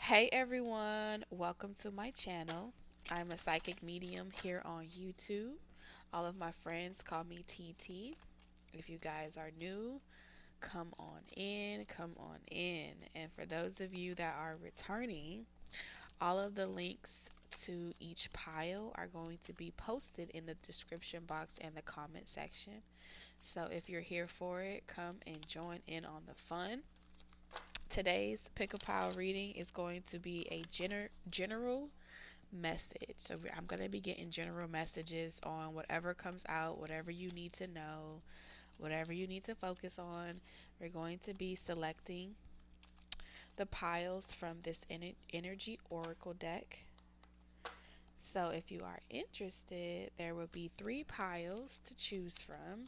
Hey everyone, welcome to my channel. I'm a psychic medium here on YouTube. All of my friends call me TT. If you guys are new, come on in, come on in. And for those of you that are returning, all of the links to each pile are going to be posted in the description box and the comment section. So if you're here for it, come and join in on the fun. Today's pick a pile reading is going to be a general message. So I'm going to be getting general messages on whatever comes out, whatever you need to know, whatever you need to focus on. We're going to be selecting the piles from this energy oracle deck. So if you are interested, there will be 3 piles to choose from.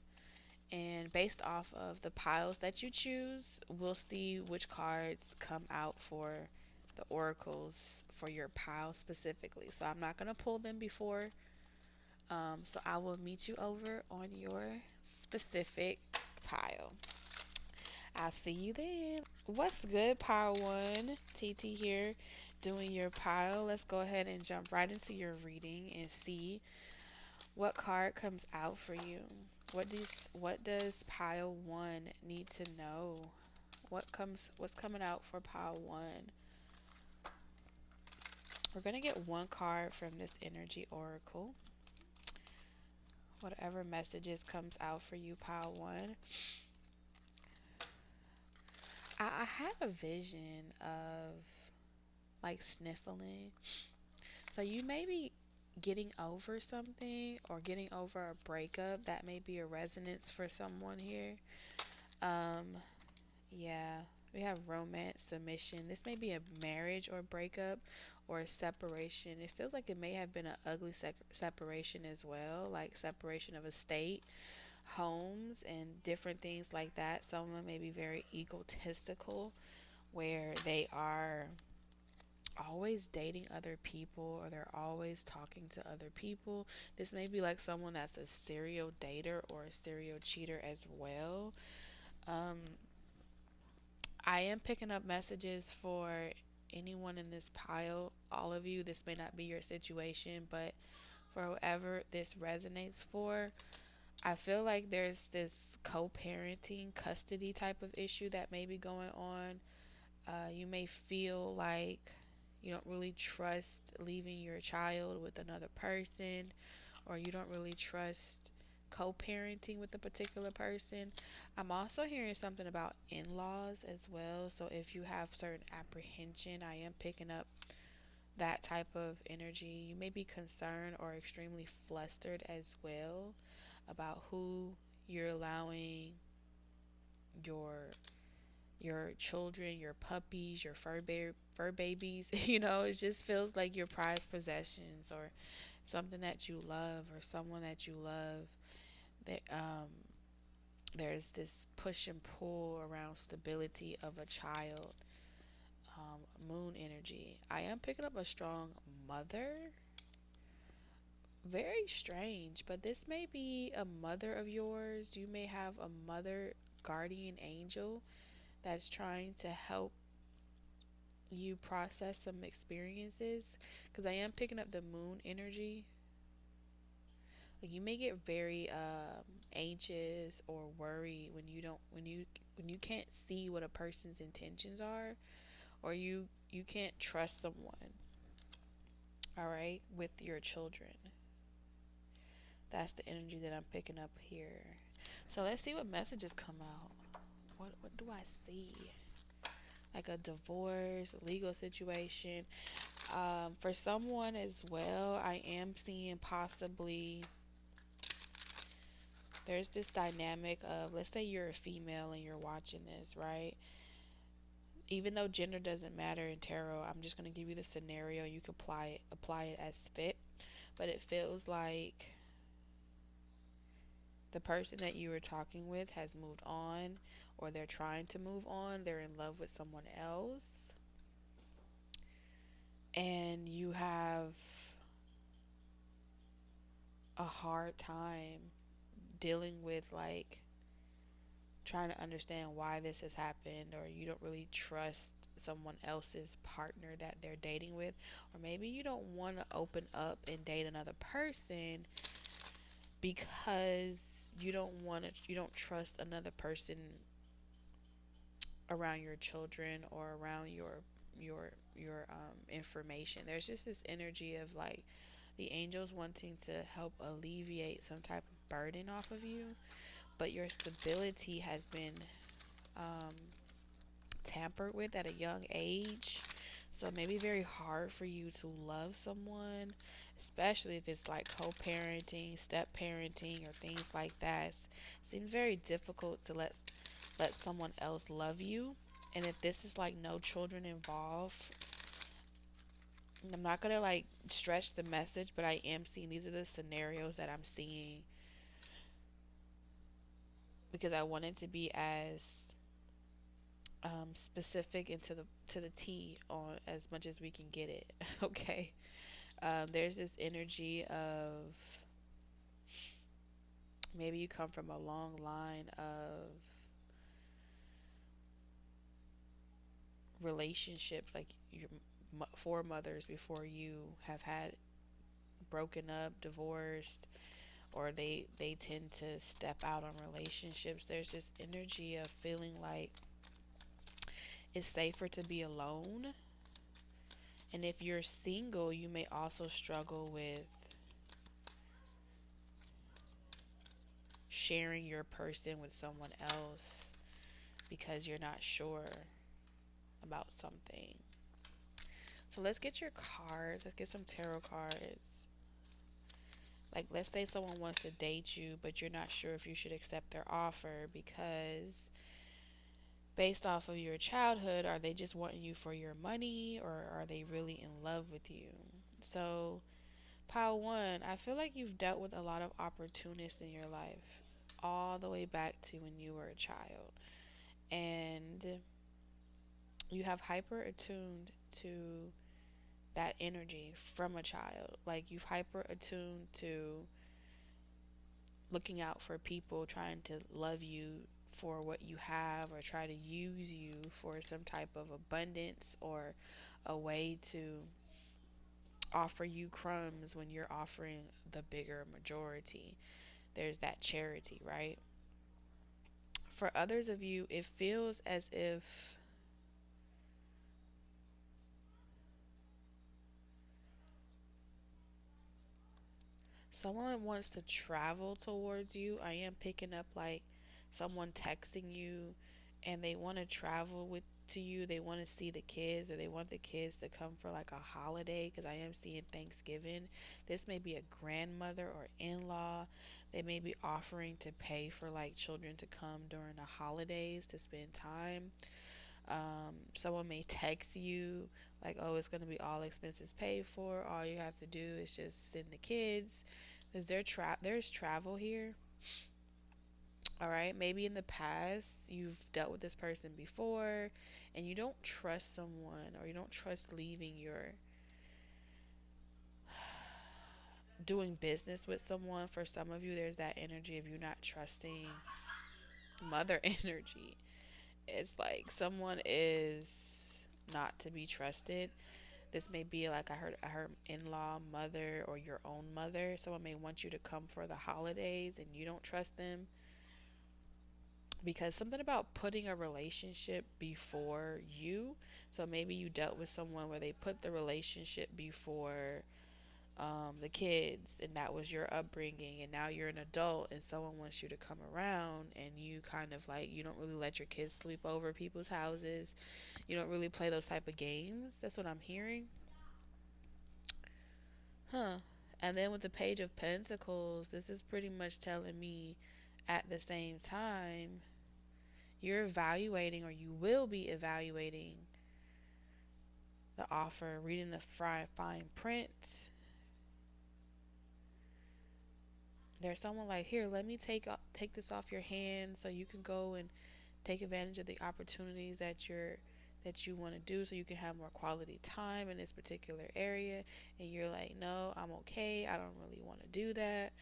And based off of the piles that you choose, we'll see which cards come out for the oracles for your pile specifically. So I'm not going to pull them before. So I will meet you over on your specific pile. I'll see you then. What's good, pile one? TT here doing your pile. Let's go ahead and jump right into your reading and see what card comes out for you. What does pile one need to know? What's coming out for pile one? We're gonna get one card from this energy oracle. Whatever messages comes out for you, pile one. I had a vision of like sniffling. So you may be getting over something or getting over a breakup. That may be a resonance for someone here. Um, Yeah, we have romance, submission. This may be a marriage or breakup or a separation. It feels like it may have been an ugly separation as well, like separation of estate, homes, and different things like that. Someone may be very egotistical, where they are always dating other people or they're always talking to other people. This may be like someone that's a serial dater or a serial cheater as well. Um, I am picking up messages for anyone in this pile. All of you, this may not be your situation, but for whoever this resonates for, I feel like there's this co parenting, custody type of issue that may be going on. You may feel like you don't really trust leaving your child with another person, or you don't really trust co-parenting with a particular person. I'm also hearing something about in-laws as well. So if you have certain apprehension, I am picking up that type of energy. You may be concerned or extremely flustered as well about who you're allowing your your children, your puppies, your fur babies. It just feels like your prized possessions or something that you love or someone that you love. That there's this push and pull around stability of a child. Moon energy. I am picking up a strong mother. Very strange, but this may be a mother of yours. You may have a mother guardian angel that's trying to help you process some experiences, because I am picking up the moon energy. Like you may get very anxious or worried when you don't when you can't see what a person's intentions are, or you can't trust someone, all right, with your children. That's the energy that I'm picking up here. So let's see what messages come out. What do I see? Like a divorce, a legal situation. For someone as well, I am seeing possibly there's this dynamic of, let's say you're a female and you're watching this, right? Even though gender doesn't matter in tarot, I'm just going to give you the scenario. You can apply it as fit. But it feels like the person that you were talking with has moved on, or they're trying to move on. They're in love with someone else. And you have a hard time dealing with like trying to understand why this has happened, or you don't really trust someone else's partner that they're dating with, or maybe you don't want to open up and date another person because you don't trust another person around your children or around your information. There's just this energy of like the angels wanting to help alleviate some type of burden off of you, but your stability has been um, tampered with at a young age. So it may be very hard for you to love someone, especially if it's like co-parenting, step-parenting, or things like that. It seems very difficult to let someone else love you. And if this is like no children involved, I'm not gonna like stretch the message, but I am seeing these are the scenarios that I'm seeing because I want it to be as specific and to the T on as much as we can get it. Okay. There's this energy of maybe you come from a long line of relationships, like your foremothers before you have had broken up, divorced, or they tend to step out on relationships. There's this energy of feeling like it's safer to be alone. And if you're single, you may also struggle with sharing your person with someone else because you're not sure about something. So let's get your cards. Let's get some tarot cards. Like, let's say someone wants to date you, but you're not sure if you should accept their offer because, based off of your childhood, are they just wanting you for your money or are they really in love with you? So, pile one, I feel like you've dealt with a lot of opportunists in your life, all the way back to when you were a child. And you have hyper attuned to that energy from a child. Like, you've hyper attuned to looking out for people, trying to love you for what you have, or try to use you for some type of abundance or a way to offer you crumbs when you're offering the bigger majority. There's that charity, right? For others of you, it feels as if someone wants to travel towards you. I am picking up like someone texting you and they want to travel with to you. They want to see the kids or they want the kids to come for like a holiday because I am seeing Thanksgiving. This may be a grandmother or in-law. They may be offering to pay for like children to come during the holidays to spend time. Someone may text you like, oh, it's going to be all expenses paid for. All you have to do is just send the kids. There's travel here. All right. Maybe in the past you've dealt with this person before and you don't trust someone or you don't trust leaving your doing business with someone. For some of you, there's that energy of you not trusting mother energy. It's like someone is not to be trusted. This may be like I heard in-law, mother, or your own mother. Someone may want you to come for the holidays and you don't trust them because something about putting a relationship before you. So maybe you dealt with someone where they put the relationship before the kids, and that was your upbringing, and now you're an adult and someone wants you to come around and you kind of like you don't really let your kids sleep over people's houses. You don't really play those type of games. That's what I'm hearing. Huh. And then with the Page of Pentacles, this is pretty much telling me at the same time you're evaluating, or you will be evaluating the offer, reading the fine print. There's someone like, here, let me take this off your hands so you can go and take advantage of the opportunities that you want to do so you can have more quality time in this particular area. And you're like, no, I'm okay, I don't really want to do that.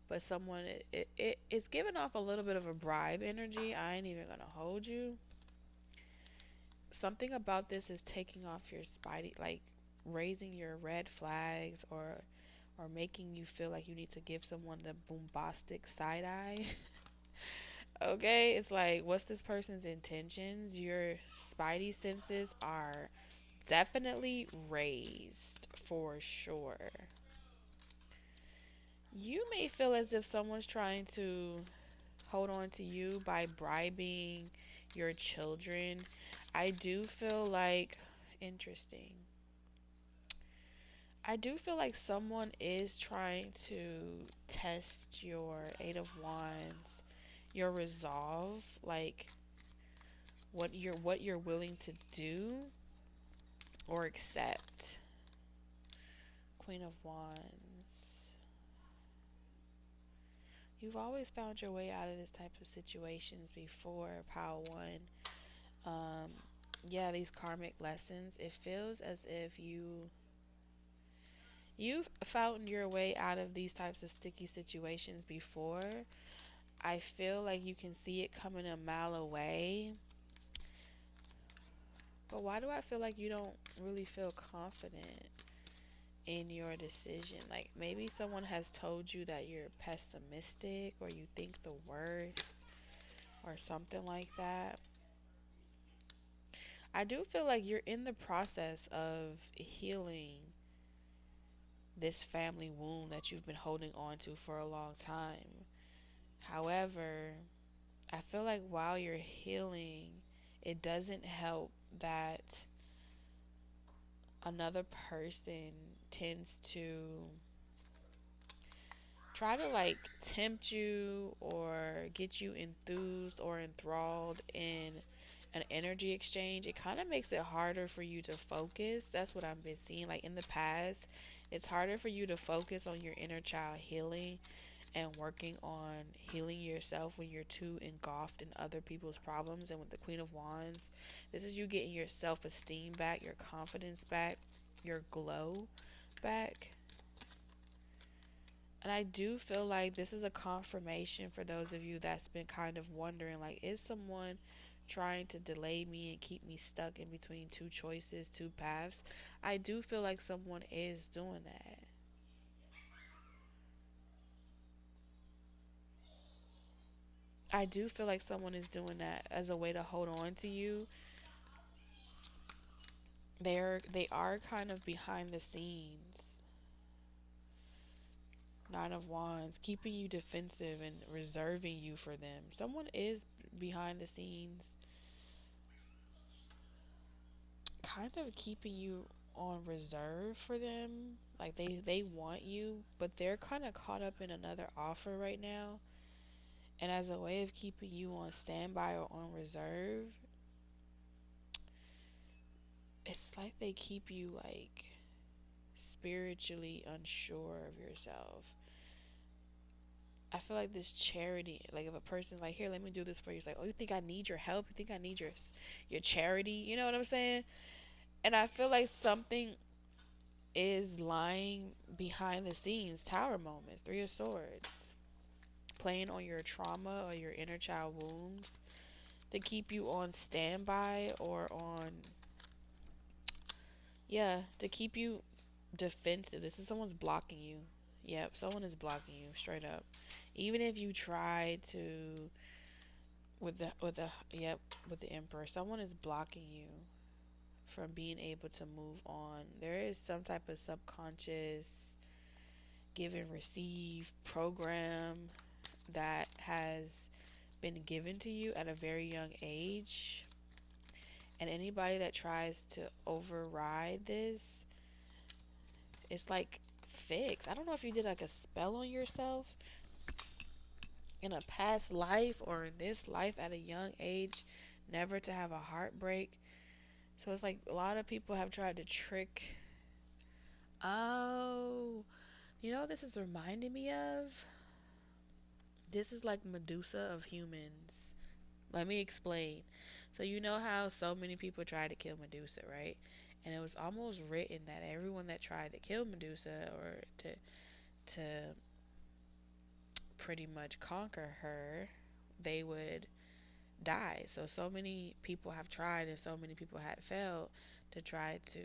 But someone, it's giving off a little bit of a bribe energy. I ain't even gonna hold you. something about this is taking off your spidey, like raising your red flags, or making you feel like you need to give someone the bombastic side eye. Okay, it's like, what's this person's intentions? Your spidey senses are definitely raised for sure. You may feel as if someone's trying to hold on to you by bribing your children. I do feel like, interesting. I do feel like someone is trying to test your Eight of Wands, your resolve, like what you're willing to do or accept. Queen of Wands. You've always found your way out of this type of situations before, Power One. Um, yeah, these karmic lessons. It feels as if you've found your way out of these types of sticky situations before. I feel like you can see it coming a mile away. But why do I feel like you don't really feel confident in your decision? Like maybe someone has told you that you're pessimistic or you think the worst or something like that. I do feel like you're in the process of healing this family wound that you've been holding on to for a long time. However, I feel like while you're healing, it doesn't help that another person tends to try to like tempt you or get you enthused or enthralled in an energy exchange. It kind of makes it harder for you to focus. That's what I've been seeing. Like in the past, it's harder for you to focus on your inner child healing and working on healing yourself when you're too engulfed in other people's problems. And with the Queen of Wands, this is you getting your self esteem back, your confidence back, your glow back. And I do feel like this is a confirmation for those of you that's been kind of wondering, like, is someone trying to delay me and keep me stuck in between two choices, two paths? I do feel like someone is doing that. I do feel like someone is doing that as a way to hold on to you. They are kind of behind the scenes. Nine of Wands, keeping you defensive and reserving you for them. Someone is behind the scenes kind of keeping you on reserve for them. Like they want you, but they're kind of caught up in another offer right now. And as a way of keeping you on standby or on reserve, it's like they keep you like spiritually unsure of yourself. I feel like this charity, like if a person's like, here, let me do this for you. It's like, oh, you think I need your help? You think I need your charity? You know what I'm saying? And I feel like something is lying behind the scenes. Tower moments, Three of Swords, playing on your trauma or your inner child wounds to keep you on standby or on, yeah, to keep you defensive. This is someone's blocking you. Yep, someone is blocking you straight up. Even if you try to with the Emperor, someone is blocking you from being able to move on. There is some type of subconscious give and receive program that has been given to you at a very young age. And anybody that tries to override this, it's like fixed. I don't know if you did like a spell on yourself in a past life or in this life at a young age, never to have a heartbreak. So it's like a lot of people have tried to trick. Oh, you know what this is reminding me of? This is like Medusa of humans. Let me explain. So you know how so many people tried to kill Medusa, right? And it was almost written that everyone that tried to kill Medusa or to pretty much conquer her, they would die. So many people have tried and so many people had failed to try to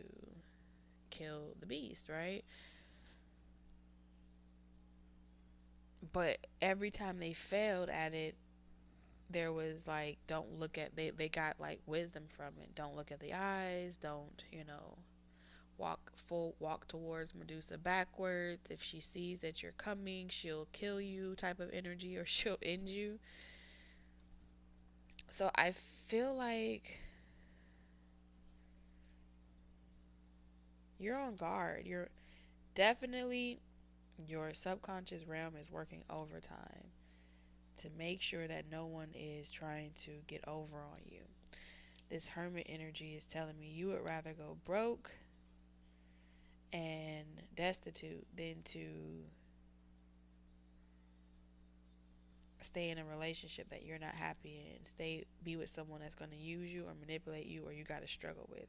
kill the beast, right? But every time they failed at it, there was like, don't look at, they got like wisdom from it. Don't look at the eyes, don't, walk towards Medusa backwards. If she sees that you're coming, she'll kill you type of energy, or she'll end you. So I feel like you're on guard. You're definitely, your subconscious realm is working overtime to make sure that no one is trying to get over on you. This hermit energy is telling me you would rather go broke and destitute than to stay in a relationship that you're not happy in. Be with someone that's going to use you or manipulate you, or you got to struggle with.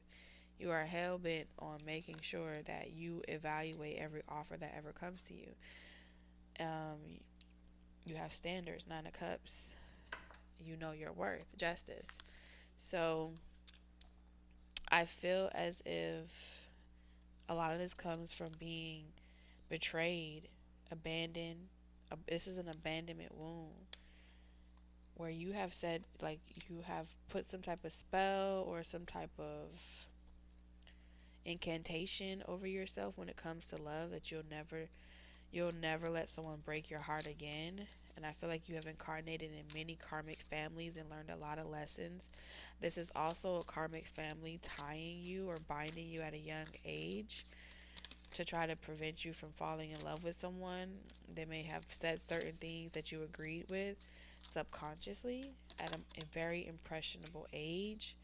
You are hell bent on making sure that you evaluate every offer that ever comes to you. Um, you have standards, 9 of Cups. You know your worth, Justice. So I feel as if a lot of this comes from being betrayed, abandoned. This is an abandonment wound where you have said, like, you have put some type of spell or some type of incantation over yourself when it comes to love, that you'll never let someone break your heart again. And I feel like you have incarnated in many karmic families and learned a lot of lessons. This is also a karmic family tying you or binding you at a young age to try to prevent you from falling in love with someone. They may have said certain things that you agreed with subconsciously at a very impressionable age.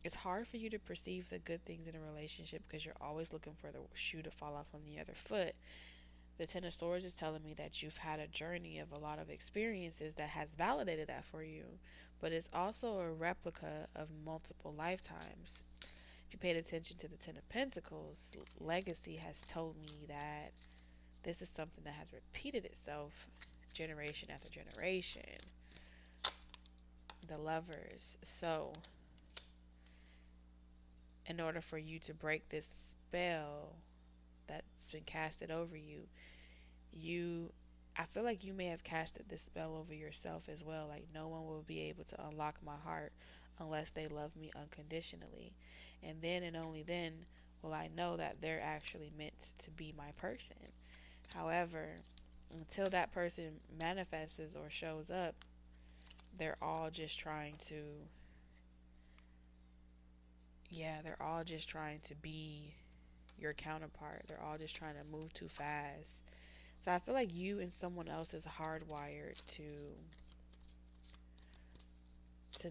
It's hard for you to perceive the good things in a relationship because you're always looking for the shoe to fall off on the other foot. The Ten of Swords is telling me that you've had a journey of a lot of experiences that has validated that for you, but it's also a replica of multiple lifetimes. If you paid attention to the Ten of Pentacles, legacy has told me that this is something that has repeated itself generation after generation. The Lovers. So, in order for you to break this spell that's been casted over you, I feel like you may have casted this spell over yourself as well. Like, no one will be able to unlock my heart unless they love me unconditionally. And then and only then will I know that they're actually meant to be my person. However, until that person manifests or shows up, they're all just trying to, they're all just trying to be your counterpart. They're all just trying to move too fast. So I feel like you and someone else is hardwired to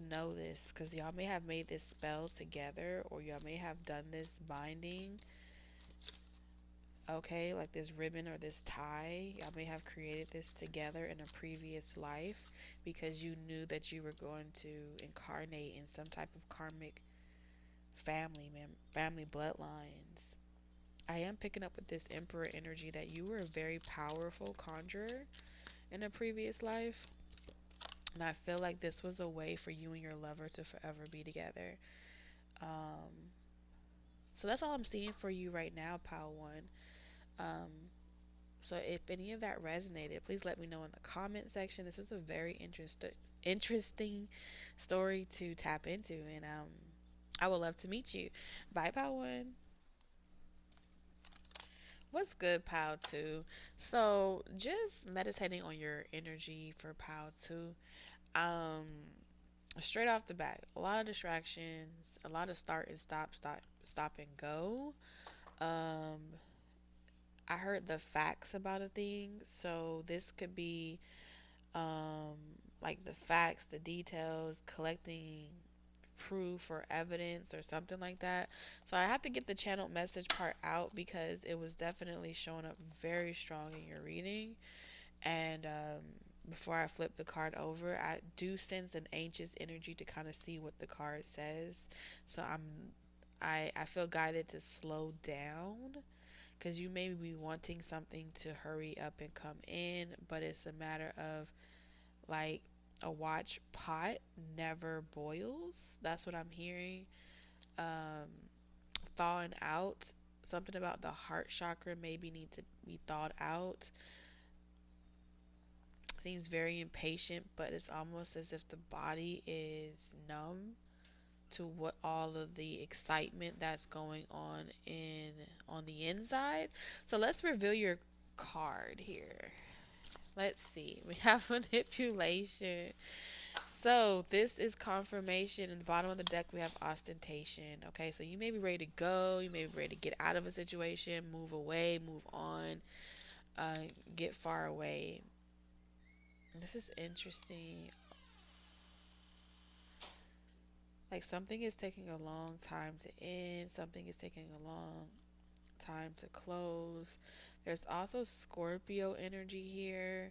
know this, because y'all may have made this spell together, or y'all may have done this binding, okay, like this ribbon or this tie. Y'all may have created this together in a previous life because you knew that you were going to incarnate in some type of karmic family bloodlines. I am picking up with this Emperor energy that you were a very powerful conjurer in a previous life. And I feel like this was a way for you and your lover to forever be together. Um, so that's all I'm seeing for you right now, Pile 1. Um, so if any of that resonated, please let me know in the comment section. This was a very interesting story to tap into. And I would love to meet you. Bye, Pile 1. What's good, Pile 2? So just meditating on your energy for Pile 2. Um, Straight off the bat, a lot of distractions, a lot of start and stop and go. Um, I heard the facts about a thing, so this could be um, like the facts, the details, collecting proof or evidence or something like that. So I have to get the channeled message part out because it was definitely showing up very strong in your reading. And before I flip the card over, I do sense an anxious energy to kind of see what the card says. So I feel guided to slow down because you may be wanting something to hurry up and come in, but it's a matter of like a watch pot never boils. That's what I'm hearing. Um, Thawing out. Something about the heart chakra maybe need to be thawed out. Seems very impatient, but it's almost as if the body is numb to what all of the excitement that's going on the inside. So let's reveal your card here. Let's see. We have manipulation. So this is confirmation. In the bottom of the deck, we have ostentation. Okay, so you may be ready to go. You may be ready to get out of a situation, move away, move on, get far away. This is interesting. Like something is taking a long time to end. Something is taking a long time to close. There's also Scorpio energy here.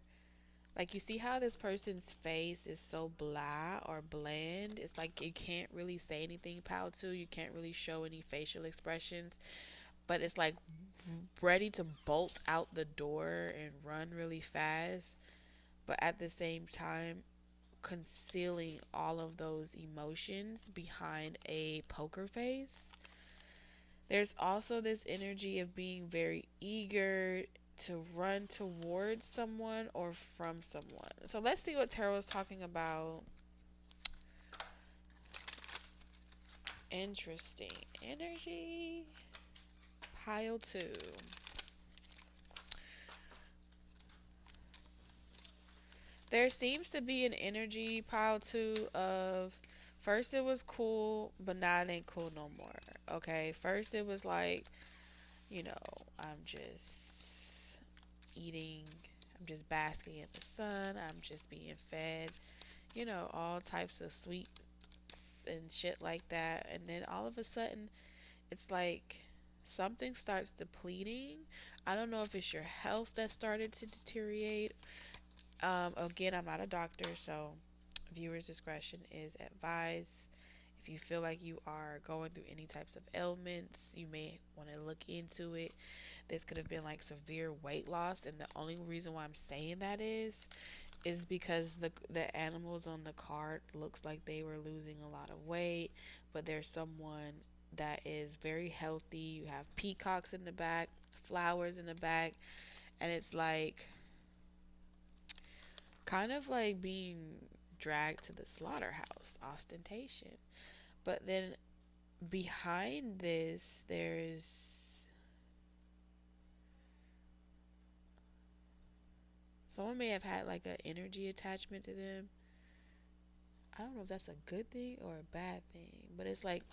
Like you see how this person's face is so blah or bland. It's like you can't really say anything pow to. You can't really show any facial expressions. But it's like ready to bolt out the door and run really fast. But at the same time, concealing all of those emotions behind a poker face. There's also this energy of being very eager to run towards someone or from someone. So let's see what tarot is talking about. Interesting energy. Pile 2. There seems to be an energy, pile 2, of first it was cool, but now it ain't cool no more. Okay, first it was like, you know, I'm just eating, I'm just basking in the sun, I'm just being fed, all types of sweets and shit like that. And then all of a sudden, it's like something starts depleting. I don't know if it's your health that started to deteriorate. Again, I'm not a doctor, so viewer's discretion is advised. If you feel like you are going through any types of ailments, you may want to look into it. This could have been like severe weight loss, and the only reason why I'm saying that is because the animals on the card looks like they were losing a lot of weight, but there's someone that is very healthy. You have peacocks in the back, flowers in the back, and it's like kind of like being dragged to the slaughterhouse, ostentation. But then behind this, there's someone may have had like an energy attachment to them. I don't know if that's a good thing or a bad thing, but it's like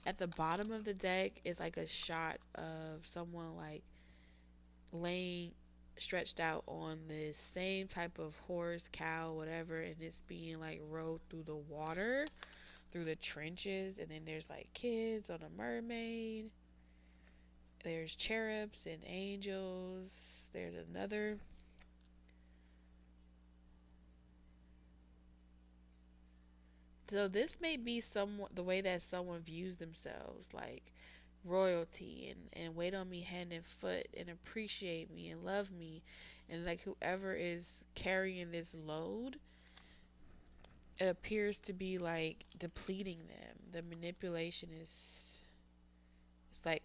at the bottom of the deck is like a shot of someone like laying stretched out on this same type of horse, cow, whatever, and it's being like rowed through the water, through the trenches, and then there's like kids on a mermaid. There's cherubs and angels. There's another. So this may be somewhat the way that someone views themselves, like royalty and wait on me hand and foot and appreciate me and love me, and like whoever is carrying this load, it appears to be like depleting them. The manipulation is, it's like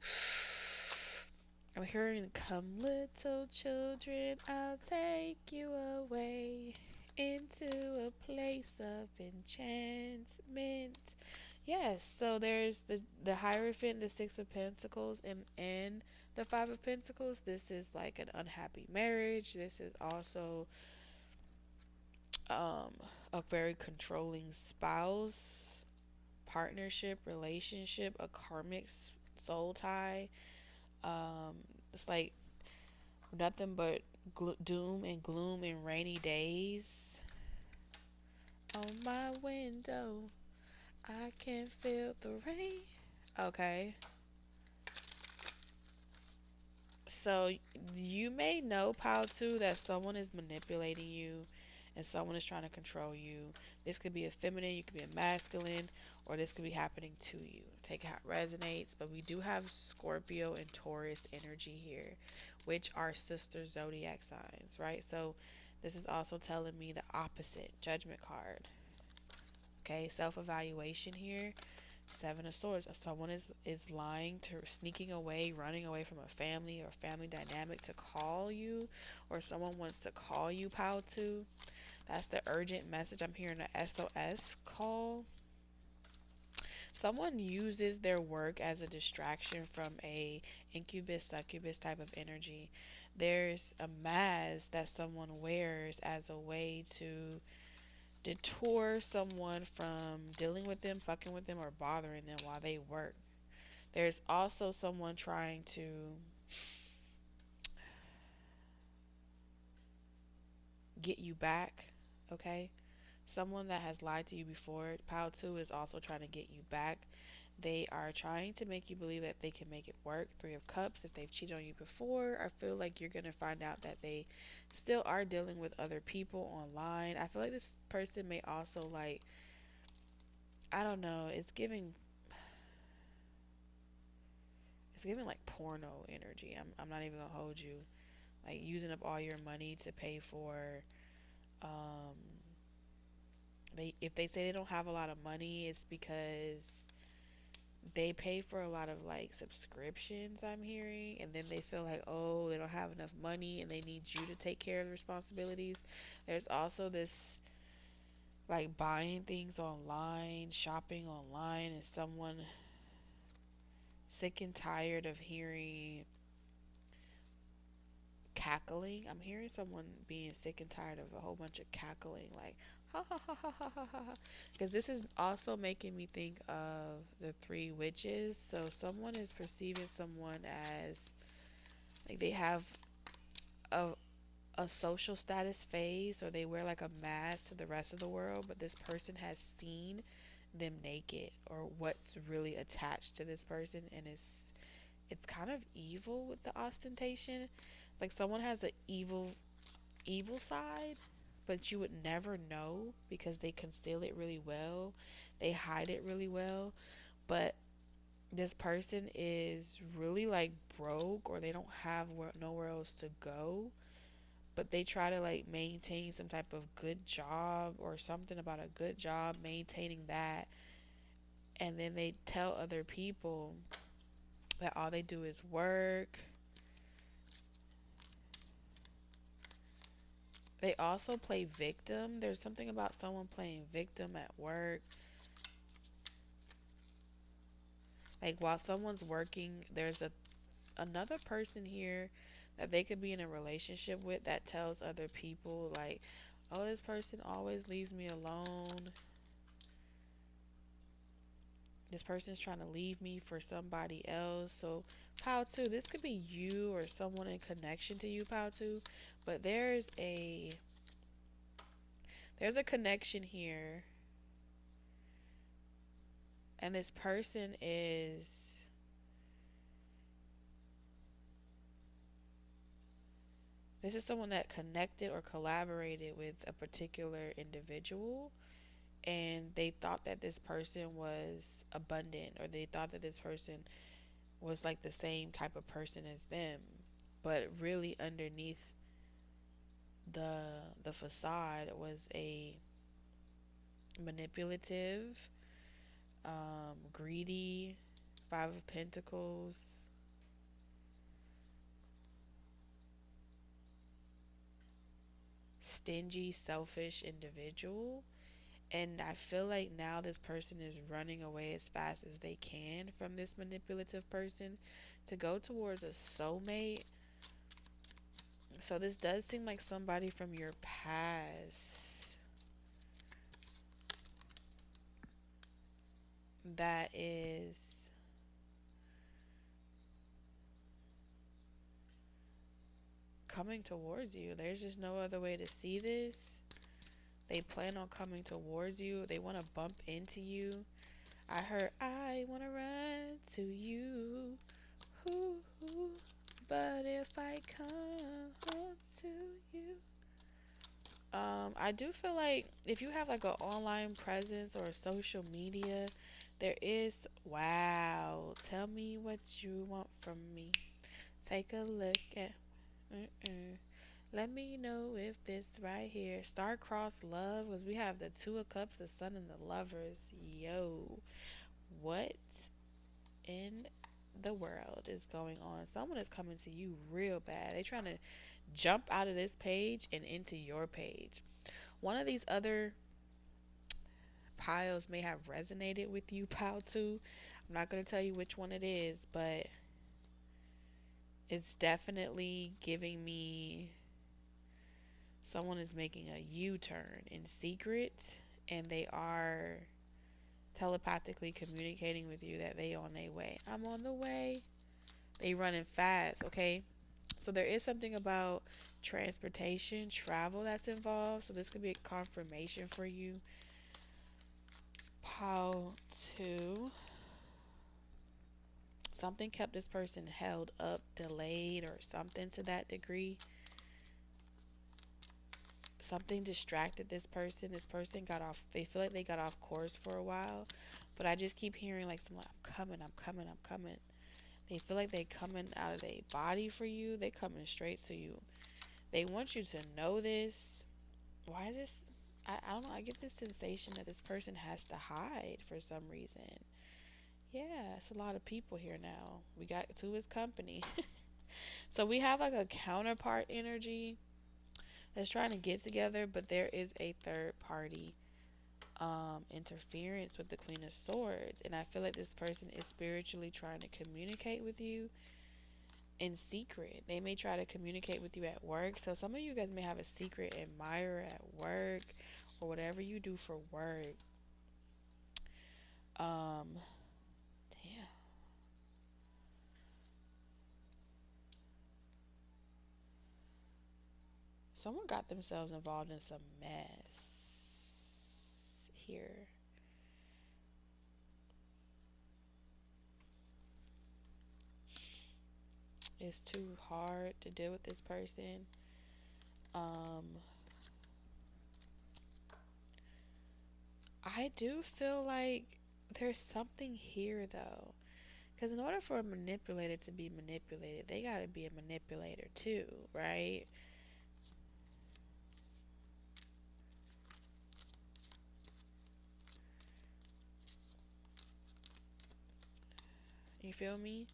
I'm hearing, come little children, I'll take you away into a place of enchantment. Yes, so there's the Hierophant, the Six of Pentacles, and the Five of Pentacles. This is like an unhappy marriage. This is also um, a very controlling spouse, partnership, relationship, a karmic soul tie. It's like nothing but doom and gloom and rainy days. On my window, I can feel the rain. Okay. So you may know, Pal, too, that someone is manipulating you and someone is trying to control you. This could be a feminine, you could be a masculine, or this could be happening to you. Take it how it resonates. But we do have Scorpio and Taurus energy here, which are sister zodiac signs, right? So This is also telling me the opposite, Judgment card. Okay, self-evaluation here. Seven of Swords. Someone is lying, to sneaking away, running away from a family or family dynamic to call you, or someone wants to call you, pile two. That's the urgent message. I'm hearing an SOS call. Someone uses their work as a distraction from a incubus succubus type of energy. There's a mask that someone wears as a way to detour someone from dealing with them, fucking with them, or bothering them while they work. There's also someone trying to get you back, okay? Someone that has lied to you before. Pile 2 is also trying to get you back. They are trying to make you believe that they can make it work. Three of Cups, if they've cheated on you before, I feel like you're going to find out that they still are dealing with other people online. I feel like this person may also, like, I don't know, it's giving like porno energy. I'm not even gonna hold you. Like using up all your money to pay for um if they say they don't have a lot of money, it's because they pay for a lot of like subscriptions, I'm hearing, and then they feel like, oh, they don't have enough money and they need you to take care of the responsibilities. There's also this like buying things online, shopping online, and someone sick and tired of hearing cackling. I'm hearing someone being sick and tired of a whole bunch of cackling, like ha ha ha ha ha ha ha. Because this is also making me think of the three witches. So someone is perceiving someone as like they have a social status phase, or they wear like a mask to the rest of the world, but this person has seen them naked, or what's really attached to this person, and it's kind of evil with the ostentation. Like someone has an evil side, but you would never know because they conceal it really well. They hide it really well. But this person is really like broke, or they don't have nowhere else to go. But they try to like maintain some type of good job, or something about a good job, maintaining that. And then they tell other people that all they do is work. They also play victim. There's something about someone playing victim at work. Like while someone's working, there's another person here that they could be in a relationship with that tells other people like, "Oh, this person always leaves me alone. This person's trying to leave me for somebody else." So, Pile 2, this could be you or someone in connection to you, Pile 2, but there's a connection here, and this person this is someone that connected or collaborated with a particular individual, and they thought that this person was abundant, or they thought that this person was like the same type of person as them. But really underneath the facade was a manipulative, greedy, Five of Pentacles, stingy, selfish individual. And I feel like now this person is running away as fast as they can from this manipulative person to go towards a soulmate. So this does seem like somebody from your past that is coming towards you. There's just no other way to see this. They plan on coming towards you. They want to bump into you. I heard, I want to run to you. Ooh, ooh. But if I come home to you. I do feel like if you have like an online presence or social media, there is, wow, tell me what you want from me. Take a look at, Let me know if this right here. Star-crossed love, because we have the Two of Cups, the Sun, and the Lovers. Yo, what in the world is going on? Someone is coming to you real bad. They're trying to jump out of this page and into your page. One of these other piles may have resonated with you, pile two. I'm not going to tell you which one it is, but it's definitely giving me someone is making a U-turn in secret, and they are telepathically communicating with you that they on their way. I'm on the way. They running fast, okay? So there is something about transportation, travel that's involved. So this could be a confirmation for you. Pile two. Something kept this person held up, delayed, or something to that degree. Something distracted this person. This person got off, they feel like they got off course for a while. But I just keep hearing like some, I'm coming, I'm coming, I'm coming. They feel like they coming out of their body for you. They coming straight to you. They want you to know this. Why is this? I don't know. I get this sensation that this person has to hide for some reason. Yeah, it's a lot of people here now. We got two is company. So we have like a counterpart energy that's trying to get together, but there is a third party interference with the Queen of Swords. And I feel like this person is spiritually trying to communicate with you in secret. They may try to communicate with you at work. So some of you guys may have a secret admirer at work or whatever you do for work. Damn. Someone got themselves involved in some mess here. It's too hard to deal with this person. I do feel like there's something here though. Because in order for a manipulator to be manipulated, they got to be a manipulator too, right? You feel me?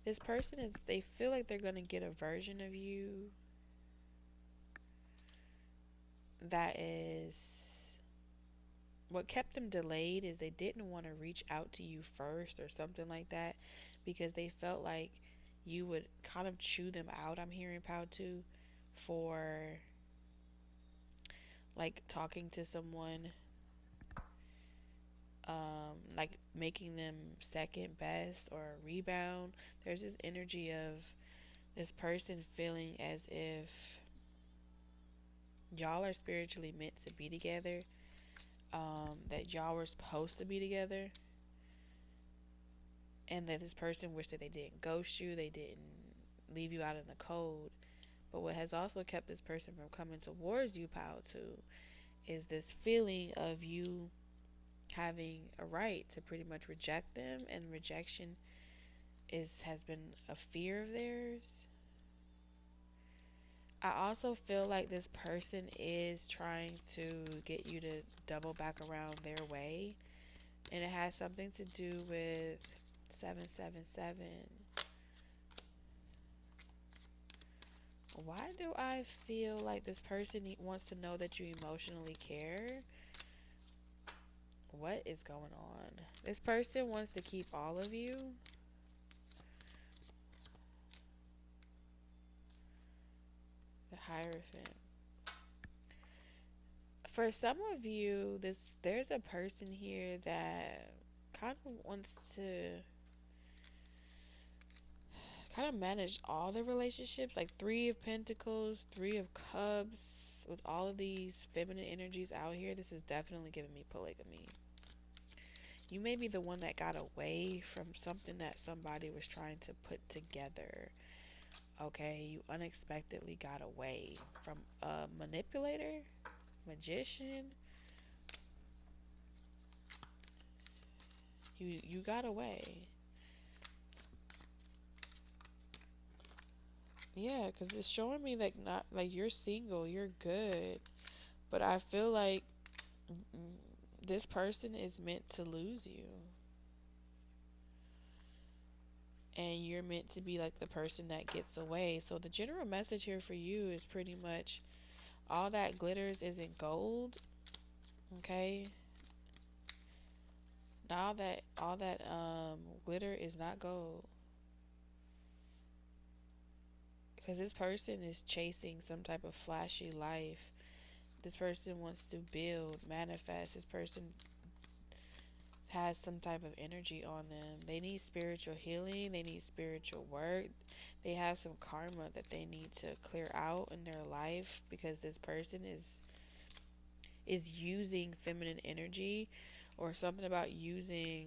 This person is, they feel like they're going to get a version of you that is, what kept them delayed is they didn't want to reach out to you first or something like that because they felt like you would kind of chew them out. I'm hearing Pow too for like talking to someone, like making them second best or a rebound. There's this energy of this person feeling as if y'all are spiritually meant to be together, that y'all were supposed to be together, and that this person wished that they didn't ghost you, they didn't leave you out in the cold. But what has also kept this person from coming towards you, Pal, too, is this feeling of you having a right to pretty much reject them, and rejection has been a fear of theirs. I also feel like this person is trying to get you to double back around their way, and it has something to do with 777. Why do I feel like this person wants to know that you emotionally care? What is going on? This person wants to keep all of you. The Hierophant. For some of you, there's a person here that kind of wants to kind of manage all the relationships, like Three of Pentacles, Three of Cups, with all of these feminine energies out here. This is definitely giving me polygamy. You may be the one that got away from something that somebody was trying to put together. Okay, you unexpectedly got away from a manipulator, magician. You got away. Yeah, because it's showing me like not like you're single, you're good, but I feel like this person is meant to lose you, and you're meant to be like the person that gets away. So the general message here for you is pretty much all that glitters isn't gold. Okay, all that glitter is not gold, because this person is chasing some type of flashy life. This person wants to build, manifest. This person has some type of energy on them. They need spiritual healing, they need spiritual work. They have some karma that they need to clear out in their life, because this person is using feminine energy, or something about using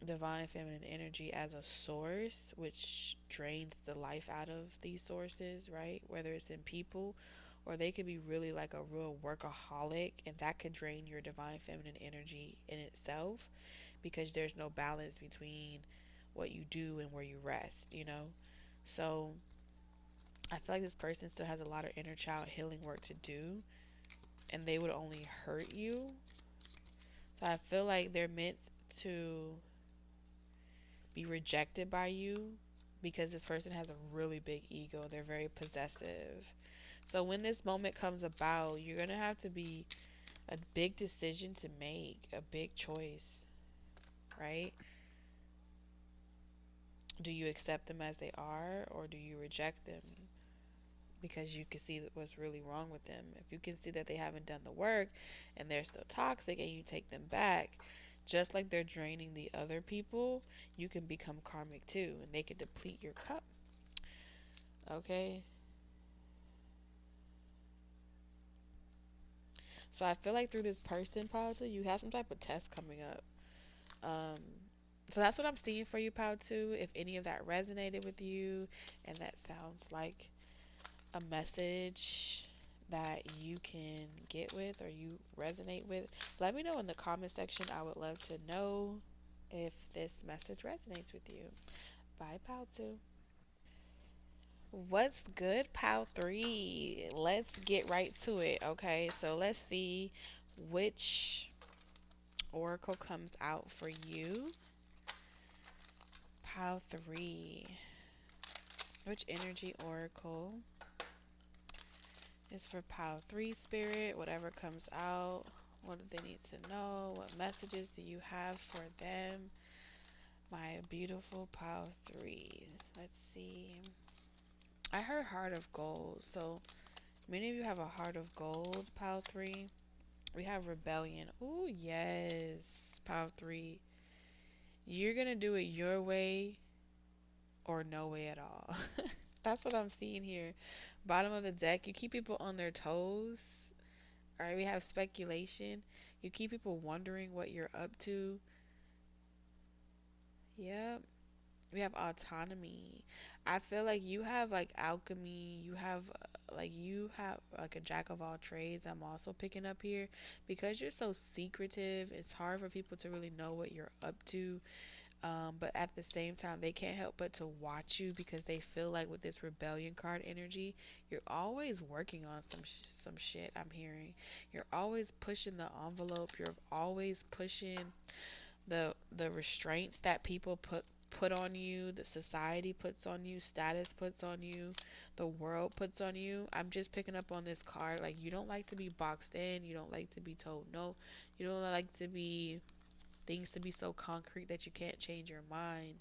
divine feminine energy as a source, which drains the life out of these sources, right? Whether it's in people, or they could be really like a real workaholic, and that could drain your divine feminine energy in itself, because there's no balance between what you do and where you rest, you know? So I feel like this person still has a lot of inner child healing work to do, and they would only hurt you. So I feel like they're meant to be rejected by you, because this person has a really big ego. They're very possessive. So when this moment comes about, you're going to have to be a big decision to make, a big choice, right? Do you accept them as they are, or do you reject them? Because you can see what's really wrong with them. If you can see that they haven't done the work and they're still toxic, and you take them back, just like they're draining the other people, you can become karmic too, and they can deplete your cup. Okay? So I feel like through this person, Pao, you have some type of test coming up. Um, so that's what I'm seeing for you, Pao. If any of that resonated with you, and that sounds like a message that you can get with, or you resonate with, let me know in the comment section. I would love to know if this message resonates with you. Bye, Pao. What's good, Pal 3? Let's get right to it, okay? So let's see which oracle comes out for you. Pal 3. Which energy oracle is for Pal 3 spirit? Whatever comes out. What do they need to know? What messages do you have for them? My beautiful Pal 3. Let's see. I heard heart of gold. So many of you have a heart of gold, Pal 3. We have rebellion. Ooh, yes. Pile 3. You're going to do it your way, or no way at all. That's what I'm seeing here. Bottom of the deck, you keep people on their toes. All right, we have speculation. You keep people wondering what you're up to. Yep. We have autonomy. I feel like you have like alchemy. You have like a jack of all trades. I'm also picking up here, because you're so secretive. It's hard for people to really know what you're up to. But at the same time, they can't help but to watch you, because they feel like with this rebellion card energy, you're always working on some shit. I'm hearing you're always pushing the envelope. You're always pushing the restraints that people put on you, the society puts on you, status puts on you, the world puts on you. I'm just picking up on this card. Like, you don't like to be boxed in. You don't like to be told no. You don't like to be things to be so concrete that you can't change your mind.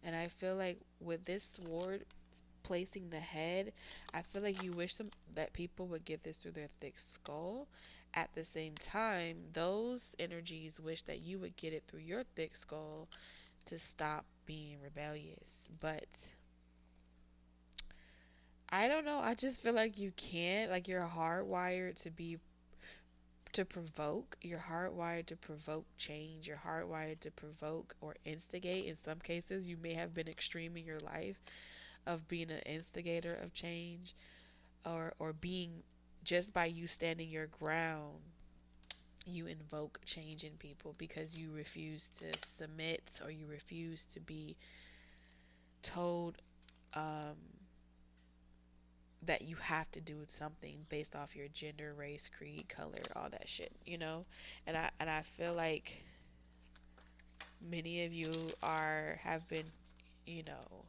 And I feel like with this sword placing the head, I feel like you wish that people would get this through their thick skull. At the same time, those energies wish that you would get it through your thick skull to stop being rebellious. But I don't know. I just feel like you can't. Like, you're hardwired to provoke. You're hardwired to provoke change. You're hardwired to provoke or instigate. In some cases, you may have been extreme in your life of being an instigator of change, or being, just by you standing your ground, you invoke change in people, because you refuse to submit, or you refuse to be told, um, that you have to do something based off your gender, race, creed, color, all that shit, And I feel like many of you are have been, you know,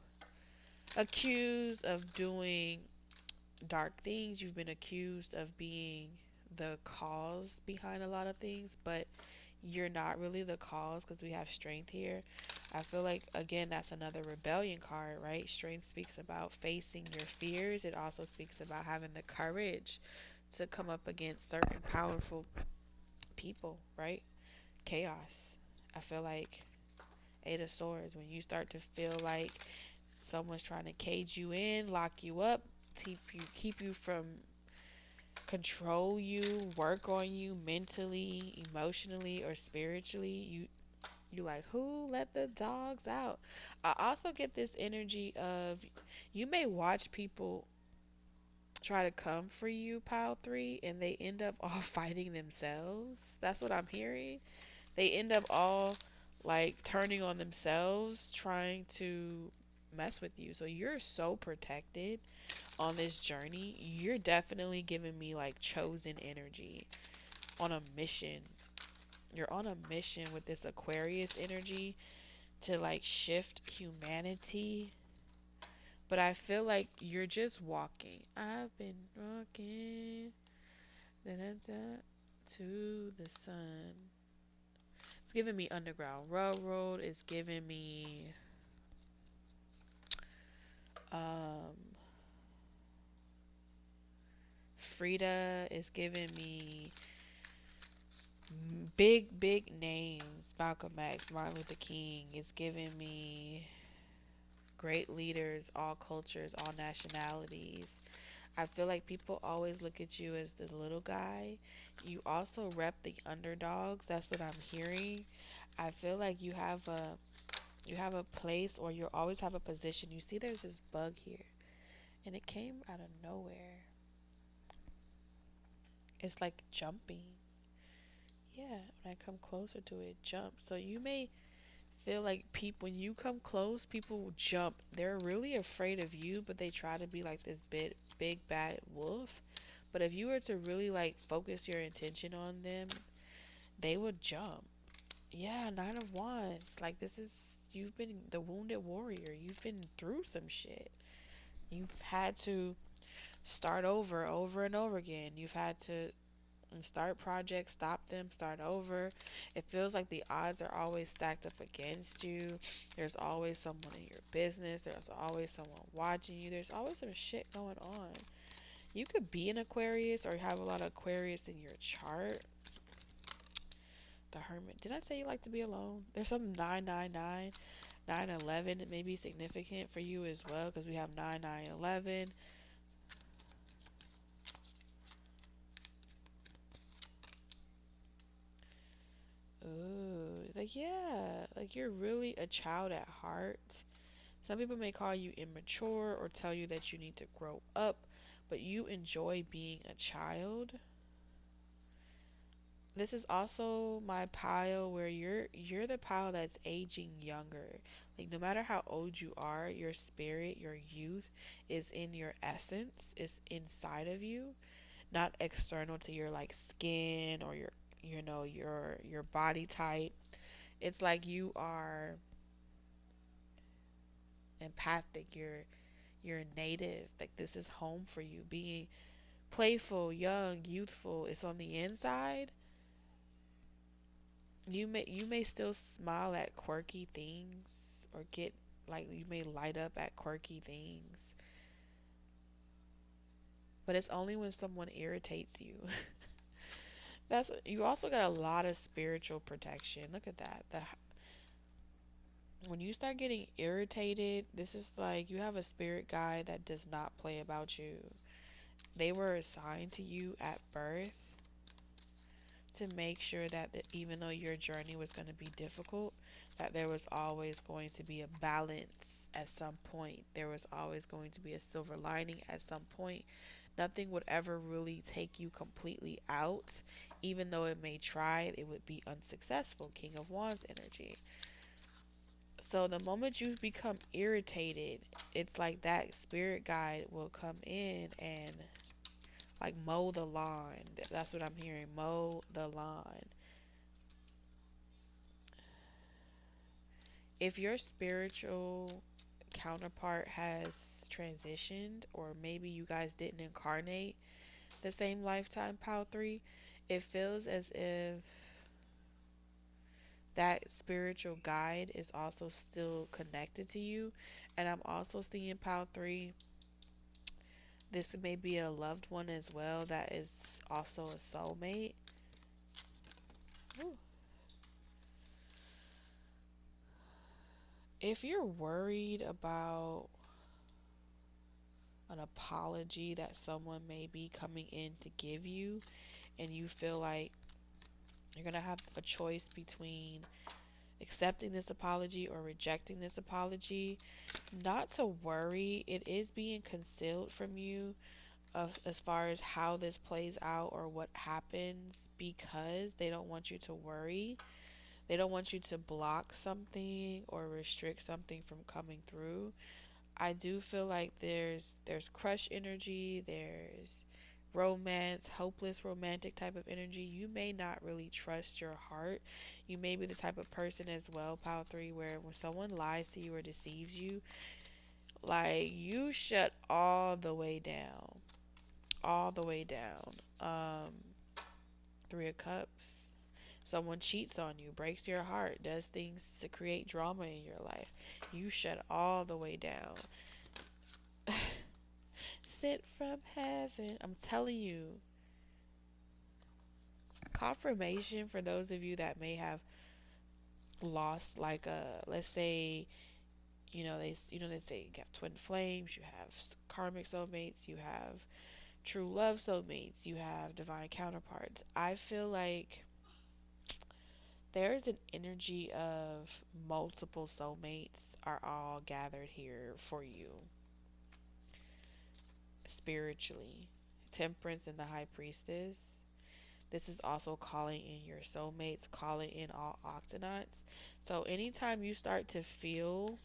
accused of doing dark things. You've been accused of being the cause behind a lot of things, but you're not really the cause because we have strength here. I feel like, again, that's another rebellion card, right? Strength speaks about facing your fears. It also speaks about having the courage to come up against certain powerful people, right? Chaos. I feel like Eight of Swords, when you start to feel like someone's trying to cage you in, lock you up, keep you from control you, work on you mentally, emotionally, or spiritually. You like, who let the dogs out? I also get this energy of you may watch people try to come for you, pile three, and they end up all fighting themselves. That's what I'm hearing. They end up all like turning on themselves, trying to mess with you. So you're so protected on this journey. You're definitely giving me like chosen energy on a mission. You're on a mission with this Aquarius energy to like shift humanity. But I feel like you're just walking. I've been walking da, da, da, to the sun. It's giving me Underground Railroad. It's giving me um, Frida. It's giving me big names. Malcolm X, Martin Luther King. It's giving me great leaders, all cultures, all nationalities. I feel like people always look at you as the little guy. You also rep the underdogs. That's what I'm hearing. I feel like you have a place, or you always have a position. You see there's this bug here and it came out of nowhere. It's like jumping. Yeah, when I come closer to it, it jumps. So you may feel like people, when you come close, people will jump. They're really afraid of you, but they try to be like this big bad wolf. But if you were to really like focus your attention on them, they would jump. Yeah, Nine of Wands. Like, you've been the wounded warrior. You've been through some shit. You've had to start over and over again. You've had to start projects, stop them, start over. It feels like the odds are always stacked up against you. There's always someone in your business. There's always someone watching you. There's always some shit going on. You could be an Aquarius or have a lot of Aquarius in your chart. The Hermit. Did I say you like to be alone? There's some 999, 911. It may be significant for you as well because we have 9911. Ooh, like, yeah, like you're really a child at heart. Some people may call you immature or tell you that you need to grow up, but you enjoy being a child. This is also my pile where you're the pile that's aging younger. Like, no matter how old you are, your spirit, your youth is in your essence, is inside of you, not external to your like skin or your body type. It's like you are empathic. You're native. Like, this is home for you. Being playful, young, youthful. It's on the inside. You may still smile at quirky things or get like you may light up at quirky things. But it's only when someone irritates you. That's you also got a lot of spiritual protection. Look at that. When you start getting irritated, this is like you have a spirit guide that does not play about you. They were assigned to you at birth to make sure that even though your journey was going to be difficult, that there was always going to be a balance at some point. There was always going to be a silver lining at some point. Nothing would ever really take you completely out. Even though it may try, it would be unsuccessful. King of Wands energy. So the moment you become irritated, it's like that spirit guide will come in and like mow the lawn. That's what I'm hearing. Mow the lawn. If your spiritual counterpart has transitioned, or maybe you guys didn't incarnate the same lifetime, Pal 3, it feels as if that spiritual guide is also still connected to you. And I'm also seeing, Pal 3, this may be a loved one as well that is also a soulmate. Ooh. If you're worried about an apology that someone may be coming in to give you, and you feel like you're going to have a choice between accepting this apology or rejecting this apology, not to worry. It is being concealed from you as far as how this plays out or what happens, because they don't want you to worry. They don't want you to block something or restrict something from coming through. I do feel like there's crush energy, there's romance, hopeless romantic type of energy. You may not really trust your heart. You may be the type of person as well, Power 3, where when someone lies to you or deceives you, like you shut all the way down. All the way down. Three of Cups. Someone cheats on you, breaks your heart, does things to create drama in your life. You shut all the way down. Sent from heaven. I'm telling you. Confirmation for those of you that may have lost, like let's say, they say you have twin flames, you have karmic soulmates, you have true love soulmates, you have divine counterparts. I feel like there's an energy of multiple soulmates are all gathered here for you spiritually. Temperance and the High Priestess. This is also calling in your soulmates, calling in all octonauts. So anytime you start to feel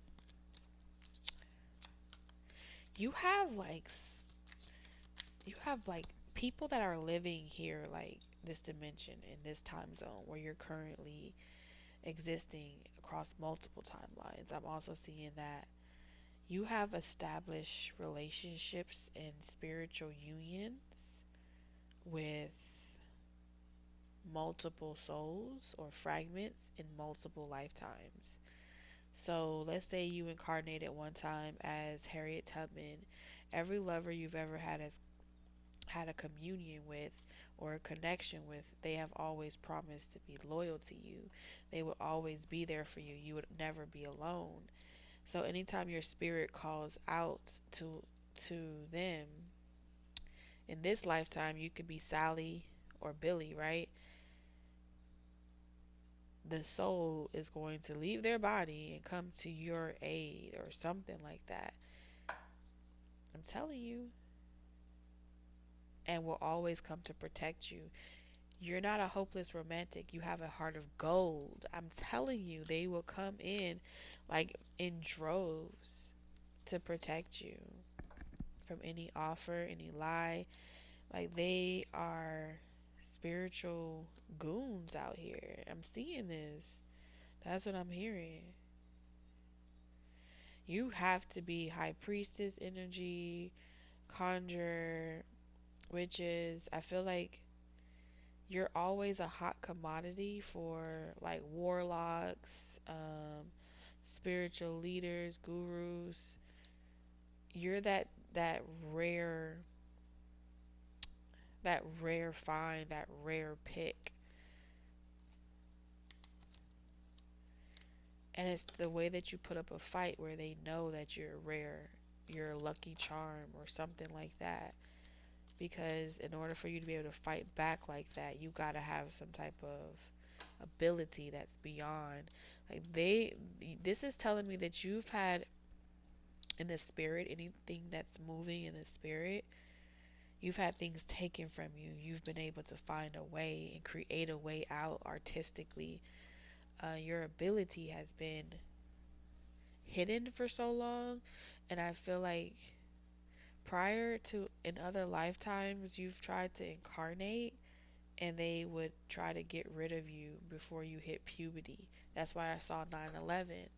you have like people that are living here, like this dimension in this time zone where you're currently existing across multiple timelines. I'm also seeing that you have established relationships and spiritual unions with multiple souls or fragments in multiple lifetimes. So let's say you incarnated one time as Harriet Tubman. Every lover you've ever has had a communion with or a connection with, they have always promised to be loyal to you. They will always be there for you. You would never be alone. So anytime your spirit calls out to them, in this lifetime you could be Sally or Billy, right? The soul is going to leave their body and come to your aid or something like that. I'm telling you. And will always come to protect you. You're not a hopeless romantic. You have a heart of gold. I'm telling you, they will come in like in droves to protect you from any offer, any lie. Like they are spiritual goons out here. I'm seeing this. That's what I'm hearing. You have to be high priestess energy, conjure, witches. I feel like you're always a hot commodity for like warlocks, spiritual leaders, gurus. You're that rare that rare find, that rare pick. And it's the way that you put up a fight where they know that you're rare, you're a lucky charm or something like that. Because in order for you to be able to fight back like that, you got to have some type of ability that's beyond. Like this is telling me that you've had in the spirit, anything that's moving in the spirit, you've had things taken from you. You've been able to find a way and create a way out artistically. Your ability has been hidden for so long. And I feel like prior to in other lifetimes, you've tried to incarnate and they would try to get rid of you before you hit puberty. That's why I saw 9/11.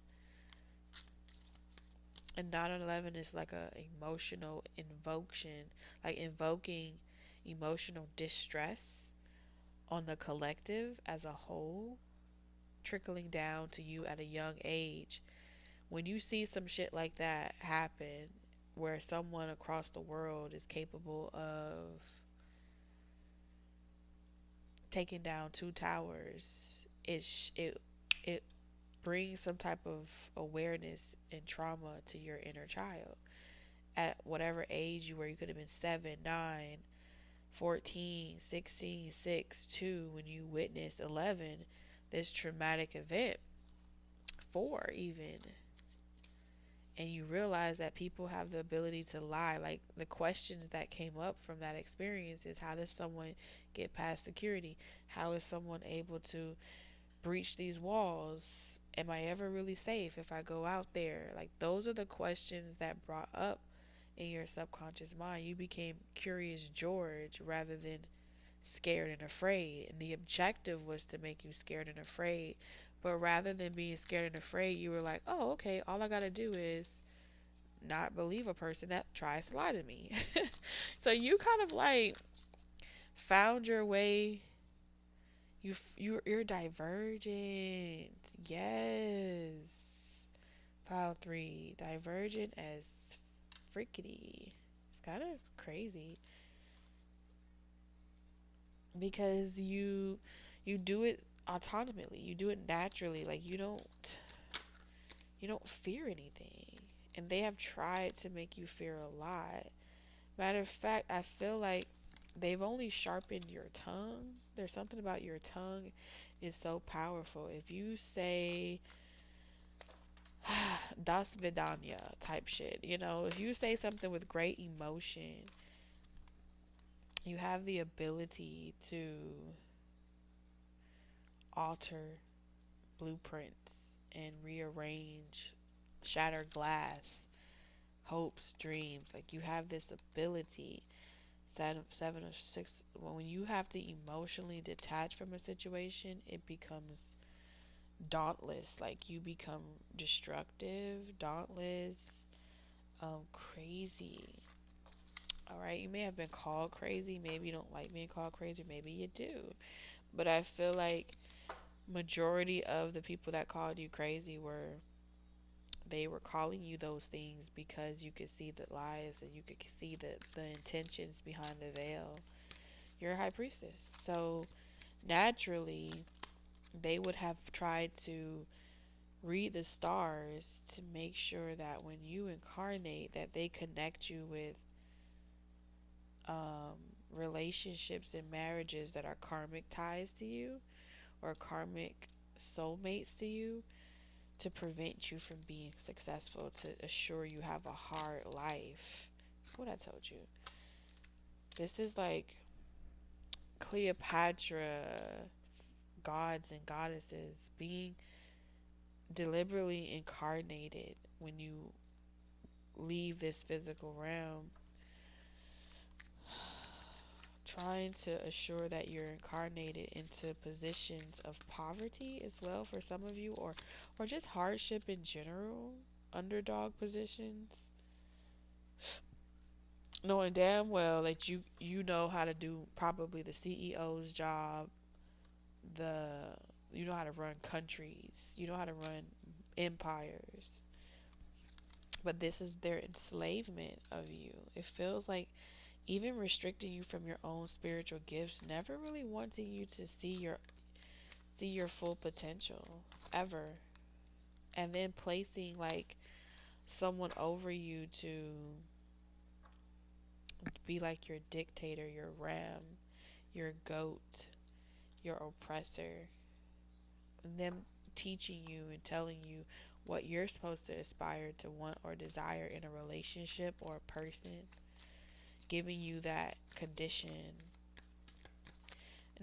And 9/11 is like a emotional invocation, like invoking emotional distress on the collective as a whole, trickling down to you at a young age. When you see some shit like that happen, where someone across the world is capable of taking down two towers, it brings some type of awareness and trauma to your inner child at whatever age you were. You could have been 7, 9, 14, 16, 6, 2 when you witnessed 11, this traumatic event, 4 even. And you realize that people have the ability to lie. Like the questions that came up from that experience is, how does someone get past security? How is someone able to breach these walls? Am I ever really safe if I go out there? Like those are the questions that brought up in your subconscious mind. You became Curious George rather than scared and afraid. And the objective was to make you scared and afraid. But rather than being scared and afraid, you were like, oh, okay, all I got to do is not believe a person that tries to lie to me. So you kind of like found your way. You're divergent. Yes. Pile 3. Divergent as frickety. It's kind of crazy because you do it autonomously. You do it naturally. Like you don't fear anything. And they have tried to make you fear a lot. Matter of fact, I feel like they've only sharpened your tongue. There's something about your tongue is so powerful. If you say das vidanya type shit, if you say something with great emotion, you have the ability to alter blueprints and rearrange shattered glass, hopes, dreams. Like you have this ability. Seven or six. When you have to emotionally detach from a situation, it becomes dauntless. Like you become destructive, dauntless, crazy. All right, you may have been called crazy. Maybe you don't like being called crazy. Maybe you do. But I feel like majority of the people that called you crazy they were calling you those things because you could see the lies and you could see the intentions behind the veil. You're a high priestess. So naturally, they would have tried to read the stars to make sure that when you incarnate that they connect you with um, relationships and marriages that are karmic ties to you or karmic soulmates to you, to prevent you from being successful, to assure you have a hard life. What I told you. This is like Cleopatra, gods and goddesses being deliberately incarnated when you leave this physical realm, trying to assure that you're incarnated into positions of poverty as well for some of you, or just hardship in general, underdog positions, knowing damn well that you know how to do probably the CEO's job, the you know how to run countries, you know how to run empires, but this is their enslavement of you. It feels like even restricting you from your own spiritual gifts, never really wanting you to see your full potential ever, and then placing like someone over you to be like your dictator, your ram, your goat, your oppressor, and them teaching you and telling you what you're supposed to aspire to want or desire in a relationship or a person, giving you that condition,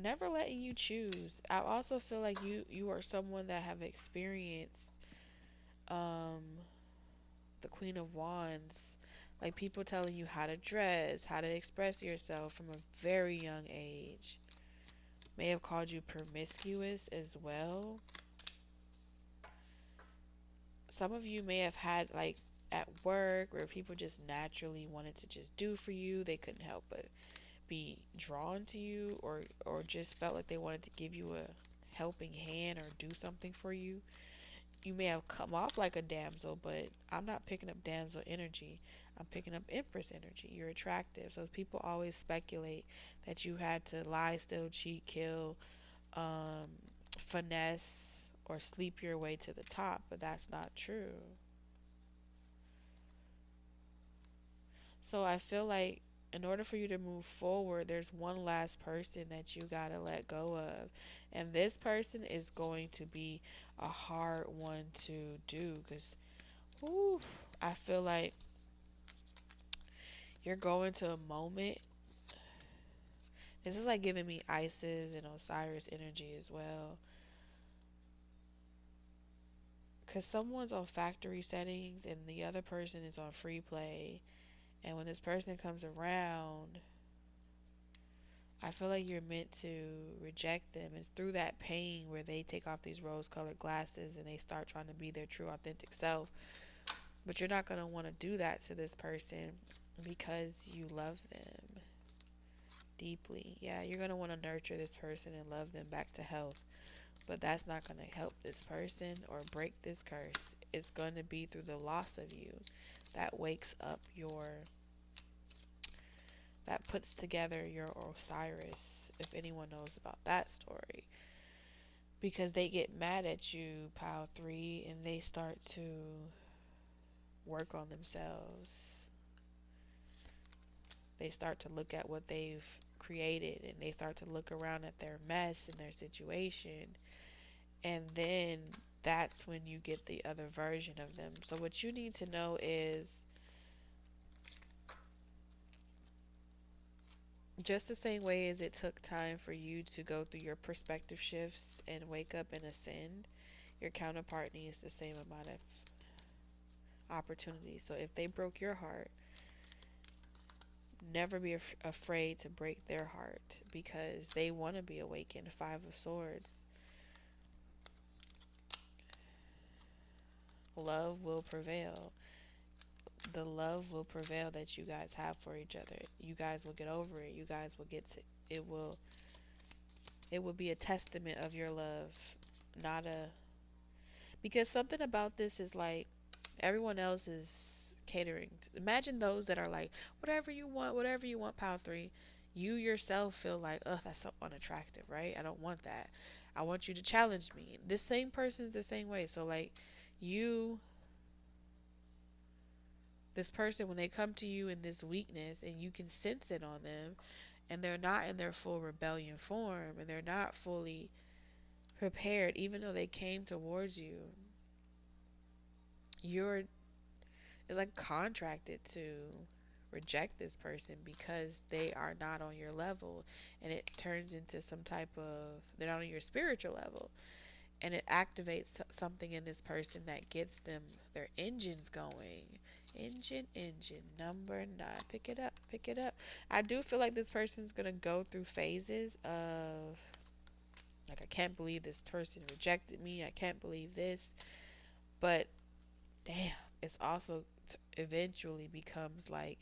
never letting you choose. I also feel like you are someone that have experienced the Queen of Wands, like people telling you how to dress, how to express yourself from a very young age. May have called you promiscuous as well. Some of you may have had like at work where people just naturally wanted to just do for you. They couldn't help but be drawn to you, or just felt like they wanted to give you a helping hand or do something for you. You may have come off like a damsel, but I'm not picking up damsel energy. I'm picking up empress energy. You're attractive. So people always speculate that you had to lie, steal, cheat, kill, um, finesse, or sleep your way to the top, but that's not true. So I feel like in order for you to move forward, there's one last person that you gotta let go of. And this person is going to be a hard one to do because, I feel like you're going to a moment. This is like giving me Isis and Osiris energy as well. Because someone's on factory settings and the other person is on free play. And when this person comes around, I feel like you're meant to reject them. It's through that pain where they take off these rose colored glasses and they start trying to be their true, authentic self. But you're not going to want to do that to this person because you love them deeply. Yeah, you're going to want to nurture this person and love them back to health. But that's not going to help this person or break this curse. It's going to be through the loss of you that wakes up that puts together your Osiris, if anyone knows about that story. Because they get mad at you, Pile 3, and they start to work on themselves. They start to look at what they've created and they start to look around at their mess and their situation. And then that's when you get the other version of them. So what you need to know is just the same way as it took time for you to go through your perspective shifts and wake up and ascend, your counterpart needs the same amount of opportunity. So if they broke your heart, never be afraid to break their heart because they want to be awakened. Five of Swords. Love will prevail. The love will prevail that you guys have for each other. You guys will get over it. You guys will get to it. Will be a testament of your love, not a, because something about this is like everyone else is catering. Imagine those that are like, whatever you want, Pile 3. You yourself feel like, ugh, that's so unattractive, right? I don't want that. I want you to challenge me. This same person's the same way. So like you, this person, when they come to you in this weakness and you can sense it on them and they're not in their full rebellion form and they're not fully prepared, even though they came towards you, you're, it's like contracted to reject this person because they are not on your level, and it turns into some type of, they're not on your spiritual level, and it activates something in this person that gets them their engines going. Engine number 9. Pick it up, pick it up. I do feel like this person's gonna go through phases of like, I can't believe this person rejected me, I can't believe this, but damn, it's also eventually becomes like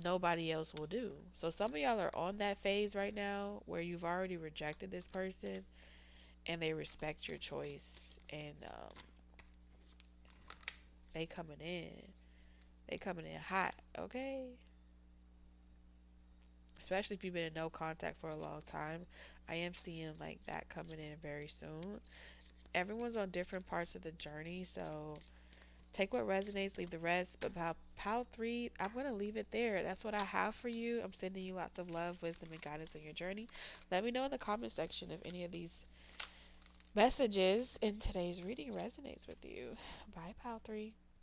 nobody else will do. So some of y'all are on that phase right now where you've already rejected this person and they respect your choice, and they coming in. They coming in hot, okay? Especially if you've been in no contact for a long time. I am seeing like that coming in very soon. Everyone's on different parts of the journey, so take what resonates, leave the rest. But Pal 3, I'm going to leave it there. That's what I have for you. I'm sending you lots of love, wisdom, and guidance on your journey. Let me know in the comment section if any of these messages in today's reading resonates with you. Bye, Pal 3.